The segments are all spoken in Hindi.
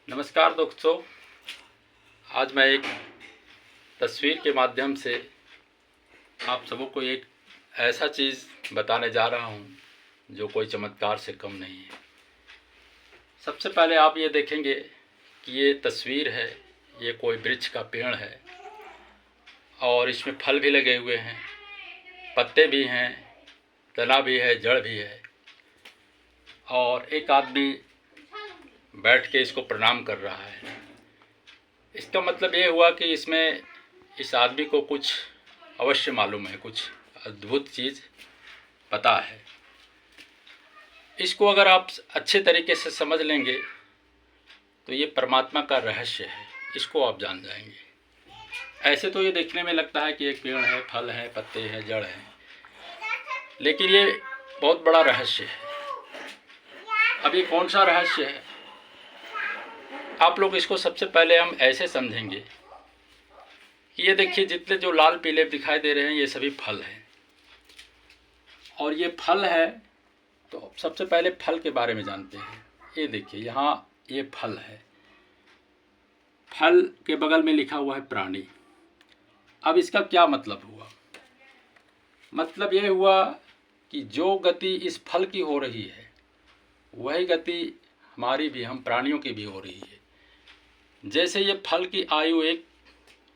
नमस्कार दोस्तों, आज मैं एक तस्वीर के माध्यम से आप सबों को एक ऐसा चीज़ बताने जा रहा हूं जो कोई चमत्कार से कम नहीं है। सबसे पहले आप ये देखेंगे कि ये तस्वीर है, ये कोई वृक्ष का पेड़ है और इसमें फल भी लगे हुए हैं, पत्ते भी हैं, तना भी है, जड़ भी है और एक आदमी बैठ के इसको प्रणाम कर रहा है। इसका मतलब ये हुआ कि इसमें इस आदमी को कुछ अवश्य मालूम है, कुछ अद्भुत चीज़ पता है। इसको अगर आप अच्छे तरीके से समझ लेंगे तो ये परमात्मा का रहस्य है, इसको आप जान जाएंगे। ऐसे तो ये देखने में लगता है कि एक पेड़ है, फल है, पत्ते हैं, जड़ है, लेकिन ये बहुत बड़ा रहस्य है। अब ये कौन सा रहस्य है, आप लोग इसको सबसे पहले हम ऐसे समझेंगे कि ये देखिए, जितने जो लाल पीले दिखाई दे रहे हैं ये सभी फल हैं और ये फल है। तो सबसे पहले फल के बारे में जानते हैं। ये देखिए, यहाँ ये फल है, फल के बगल में लिखा हुआ है प्राणी। अब इसका क्या मतलब हुआ? मतलब ये हुआ कि जो गति इस फल की हो रही है वही गति हमारी भी, हम प्राणियों की भी हो रही है। जैसे ये फल की आयु एक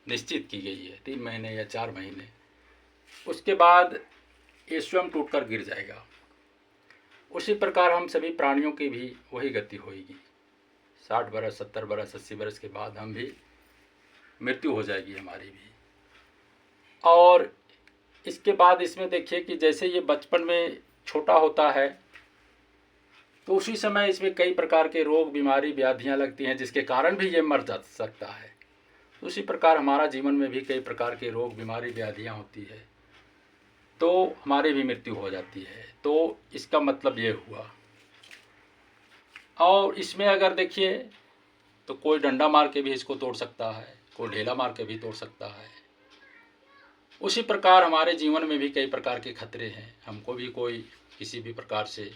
निश्चित की गई है, 3 महीने या 4 महीने, उसके बाद ये स्वयं टूटकर गिर जाएगा। उसी प्रकार हम सभी प्राणियों की भी वही गति होगी। 60 बरस, 70 बरस, 80 बरस के बाद हम भी मृत्यु हो जाएगी हमारी भी। और इसके बाद इसमें देखिए कि जैसे ये बचपन में छोटा होता है तो उसी समय इसमें कई प्रकार के रोग, बीमारी, व्याधियां लगती हैं जिसके कारण भी ये मर जा सकता है। उसी प्रकार हमारा जीवन में भी कई प्रकार के रोग, बीमारी, व्याधियां होती है तो हमारी भी मृत्यु हो जाती है। तो इसका मतलब ये हुआ। और इसमें अगर देखिए तो कोई डंडा मार के भी इसको तोड़ सकता है, कोई ढेला मार के भी तोड़ सकता है। उसी प्रकार हमारे जीवन में भी कई प्रकार के खतरे हैं, हमको भी कोई किसी भी प्रकार से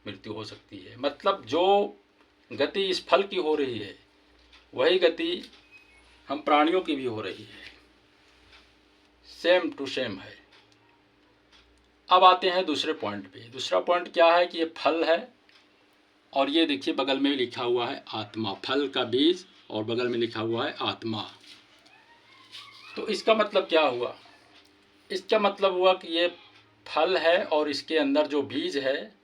मृत्यु हो सकती है। मतलब जो गति इस फल की हो रही है वही गति हम प्राणियों की भी हो रही है, सेम टू सेम है। अब आते हैं दूसरे पॉइंट पे। दूसरा पॉइंट क्या है कि ये फल है और ये देखिए बगल में लिखा हुआ है आत्मा, फल का बीज और बगल में लिखा हुआ है आत्मा। तो इसका मतलब क्या हुआ? इसका मतलब हुआ कि ये फल है और इसके अंदर जो बीज है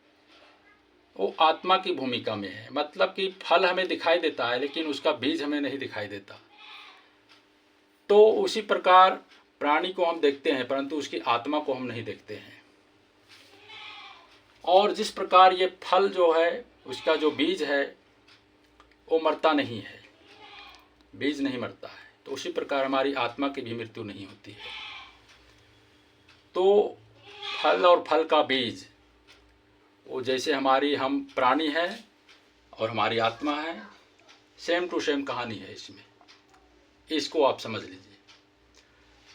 वो आत्मा की भूमिका में है। मतलब कि फल हमें दिखाई देता है लेकिन उसका बीज हमें नहीं दिखाई देता। तो उसी प्रकार प्राणी को हम देखते हैं परंतु उसकी आत्मा को हम नहीं देखते हैं। और जिस प्रकार ये फल जो है उसका जो बीज है वो मरता नहीं है, बीज नहीं मरता है, तो उसी प्रकार हमारी आत्मा की भी मृत्यु नहीं होती है। तो फल और फल का बीज वो जैसे हम प्राणी हैं और हमारी आत्मा है, सेम टू सेम कहानी है इसमें। इसको आप समझ लीजिए।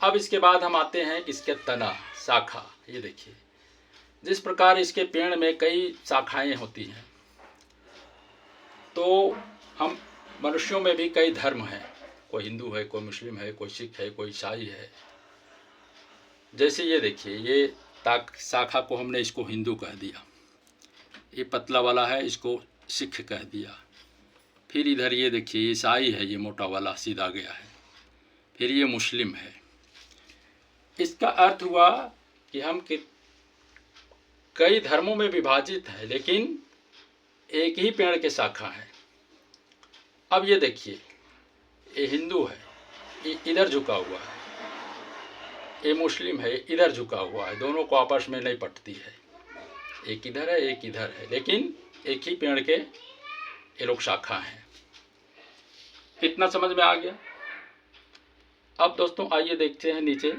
अब इसके बाद हम आते हैं कि इसके तना, शाखा। ये देखिए, जिस प्रकार इसके पेड़ में कई शाखाएं होती हैं तो हम मनुष्यों में भी कई धर्म हैं, कोई हिंदू है, कोई मुस्लिम है, कोई सिख है, कोई ईसाई है। जैसे ये देखिए, ये शाखा को हमने इसको हिंदू कह दिया, ये पतला वाला है इसको सिख कह दिया। फिर इधर ये देखिए ईसाई है, ये मोटा वाला सीधा गया है। फिर ये मुस्लिम है। इसका अर्थ हुआ कि हम कई धर्मों में विभाजित है लेकिन एक ही पेड़ के शाखा है। अब ये देखिए, ये हिंदू है, ये इधर झुका हुआ है, ये मुस्लिम है, इधर झुका हुआ है, दोनों को आपस में नहीं पटती है। एक इधर है, एक इधर है, लेकिन एक ही पेड़ के ये लोग शाखा हैं। इतना समझ में आ गया? अब दोस्तों आइए देखते हैं नीचे,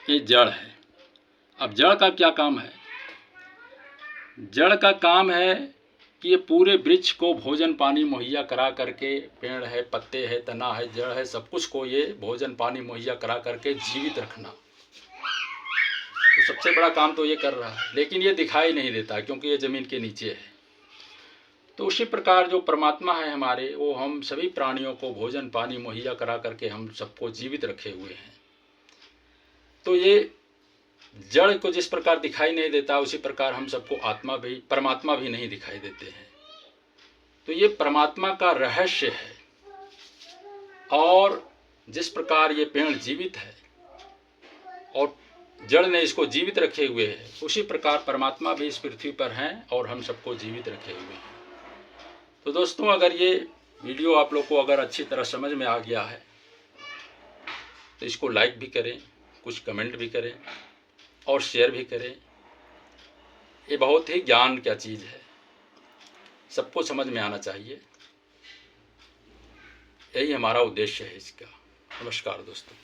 ये जड़ है। अब जड़ का क्या काम है? जड़ का काम है कि ये पूरे वृक्ष को भोजन पानी मुहैया करा करके, पेड़ है, पत्ते है, तना है, जड़ है, सब कुछ को ये भोजन पानी मुहैया करा करके जीवित रखना। तो सबसे बड़ा काम तो ये कर रहा है, लेकिन ये दिखाई नहीं देता क्योंकि ये ज़मीन के नीचे है। तो उसी प्रकार जो परमात्मा है हमारे, वो हम सभी प्राणियों को भोजन पानी मुहैया करा करके हम सबको जीवित रखे हुए हैं। तो ये जड़ को जिस प्रकार दिखाई नहीं देता, उसी प्रकार हम सबको आत्मा भी, परमात्मा भी नहीं दिखाई देते हैं। तो ये परमात्मा का रहस्य है। और जिस प्रकार ये पेड़ जीवित है और जड़ ने इसको जीवित रखे हुए है, उसी प्रकार परमात्मा भी इस पृथ्वी पर हैं और हम सबको जीवित रखे हुए हैं। तो दोस्तों, अगर ये वीडियो आप लोग को अगर अच्छी तरह समझ में आ गया है तो इसको लाइक भी करें, कुछ कमेंट भी करें और शेयर भी करें। ये बहुत ही ज्ञान क्या चीज़ है, सबको समझ में आना चाहिए। यही हमारा उद्देश्य है इसका। नमस्कार दोस्तों।